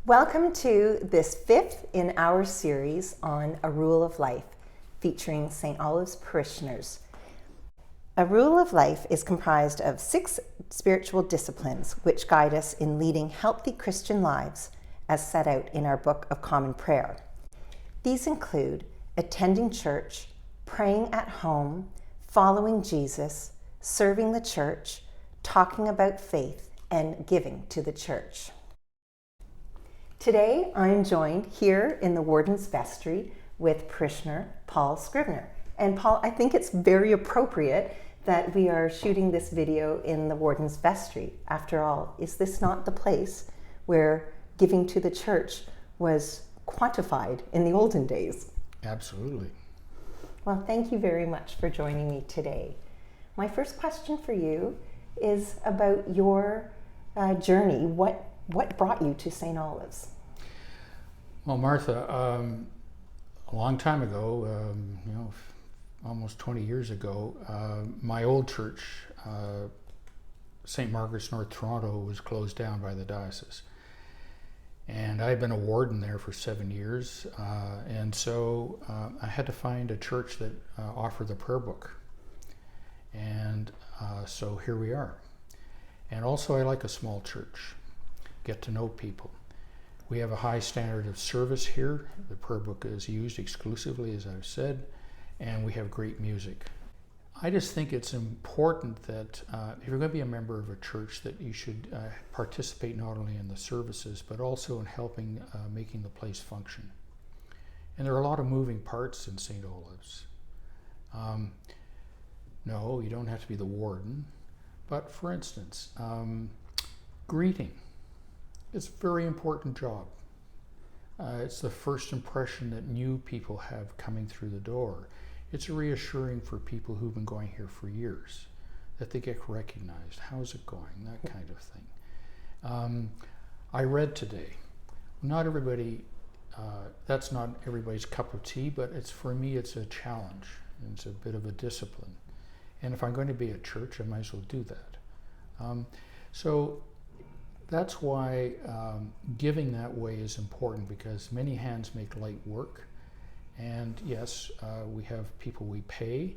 Welcome to this fifth in our series on A Rule of Life, featuring St. Olave's parishioners. A Rule of Life is comprised of 6 spiritual disciplines which guide us in leading healthy Christian lives as set out in our Book of Common Prayer. These include attending church, praying at home, following Jesus, serving the church, talking about faith, and giving to the church. Today, I'm joined here in the Warden's Vestry with parishioner Paul Scrivener. And Paul, I think it's very appropriate that we are shooting this video in the Warden's Vestry. After all, is this not the place where giving to the church was quantified in the olden days? Absolutely. Well, thank you very much for joining me today. My first question for you is about your journey. What brought you to St. Olave's? Well, Martha, a long time ago, almost 20 years ago, my old church, St. Margaret's, North Toronto, was closed down by the diocese. And I had been a warden there for 7 years, and so I had to find a church that offered the prayer book. And so here we are. And also I like a small church, get to know people. We have a high standard of service here. The prayer book is used exclusively, as I've said, and we have great music. I just think it's important that if you're going to be a member of a church, that you should participate not only in the services, but also in helping making the place function. And there are a lot of moving parts in St. Olave's. No, you don't have to be the warden, but for instance, greeting. It's a very important job. It's the first impression that new people have coming through the door. It's reassuring for people who've been going here for years, that they get recognized. How's it going? That kind of thing. I read today. Not everybody, that's not everybody's cup of tea, but for me it's a challenge. It's a bit of a discipline. And if I'm going to be at church, I might as well do that. So that's why giving that way is important, because many hands make light work. And yes, we have people we pay,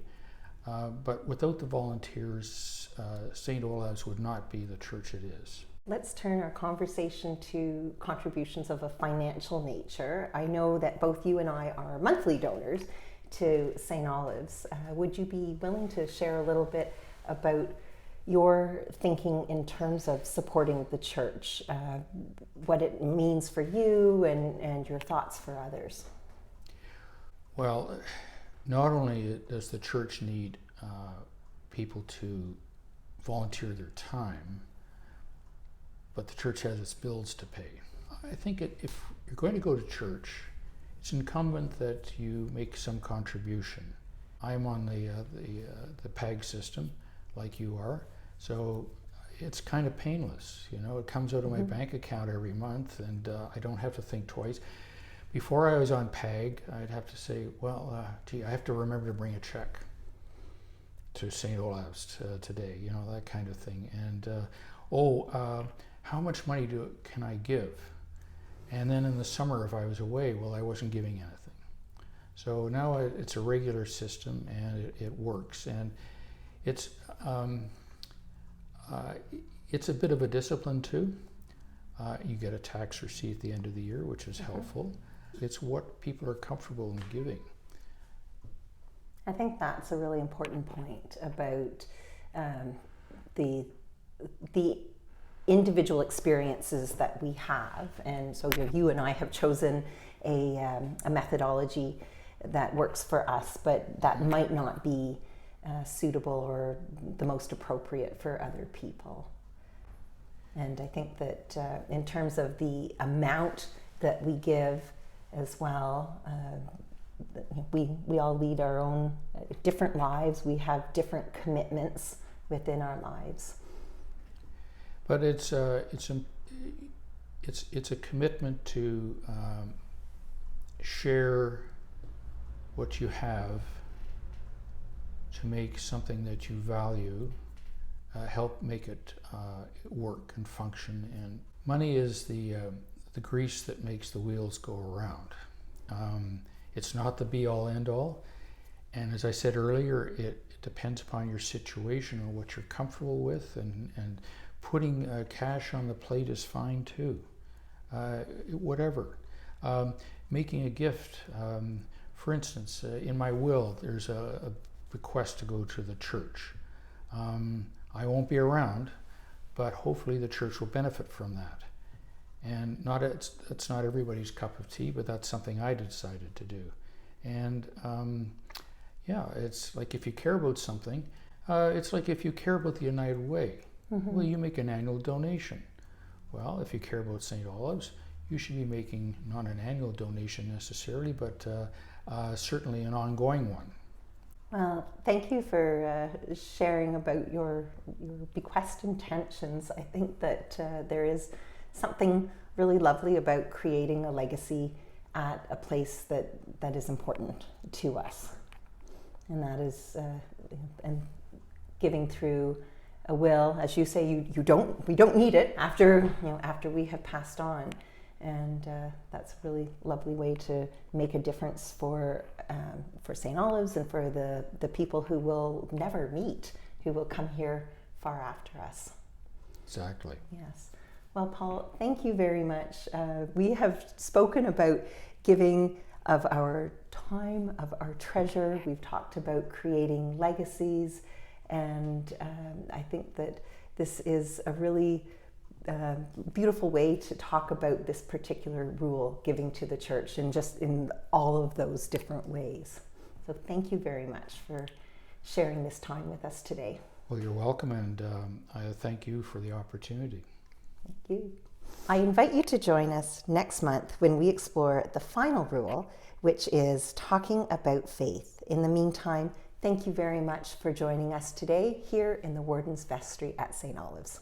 but without the volunteers, St. Olave's would not be the church it is. Let's turn our conversation to contributions of a financial nature. I know that both you and I are monthly donors to St. Olave's. Would you be willing to share a little bit about your thinking in terms of supporting the church, what it means for you and your thoughts for others? Well, not only does the church need people to volunteer their time, but the church has its bills to pay. I think if you're going to go to church, it's incumbent that you make some contribution. I'm on the PAG system, like you are, so it's kind of painless. It comes out of my bank account every month, and I don't have to think twice. Before I was on PAG, I'd have to say, well, I have to remember to bring a check to St. Olave's today, that kind of thing. And, how much money can I give? And then in the summer, if I was away, well, I wasn't giving anything. So now it's a regular system, and it works. And it's a bit of a discipline too. You get a tax receipt at the end of the year, which is helpful. It's what people are comfortable in giving. I think that's a really important point about the individual experiences that we have. And so you and I have chosen a methodology that works for us, but that might not be suitable or the most appropriate for other people. And I think that in terms of the amount that we give as well, we all lead our own different lives. We have different commitments within our lives. But it's a commitment to share what you have, to make something that you value help make it work and function. And money is the the grease that makes the wheels go around. It's not the be-all, end-all. And as I said earlier, it depends upon your situation or what you're comfortable with, and putting cash on the plate is fine too. Whatever. Making a gift. For instance, in my will, there's a bequest to go to the church. I won't be around, but hopefully the church will benefit from that. And it's not everybody's cup of tea, but that's something I decided to do. And yeah, it's like if you care about something, it's like if you care about the United Way, well, you make an annual donation. Well, if you care about St. Olive's, you should be making not an annual donation necessarily, but certainly an ongoing one. Well, thank you for sharing about your bequest intentions. I think that there is something really lovely about creating a legacy at a place that is important to us, and that is and giving through a will. As you say, we don't need it after we have passed on, and that's a really lovely way to make a difference for St. Olive's and for the people who will never meet, who will come here far after us. Exactly. Yes. Well, Paul, thank you very much. We have spoken about giving of our time, of our treasure. We've talked about creating legacies, and I think that this is a really beautiful way to talk about this particular rule, giving to the church, and just in all of those different ways. So thank you very much for sharing this time with us today. Well, you're welcome, and I thank you for the opportunity. Thank you. I invite you to join us next month when we explore the final rule, which is talking about faith. In the meantime, thank you very much for joining us today here in the Warden's Vestry at St. Olive's.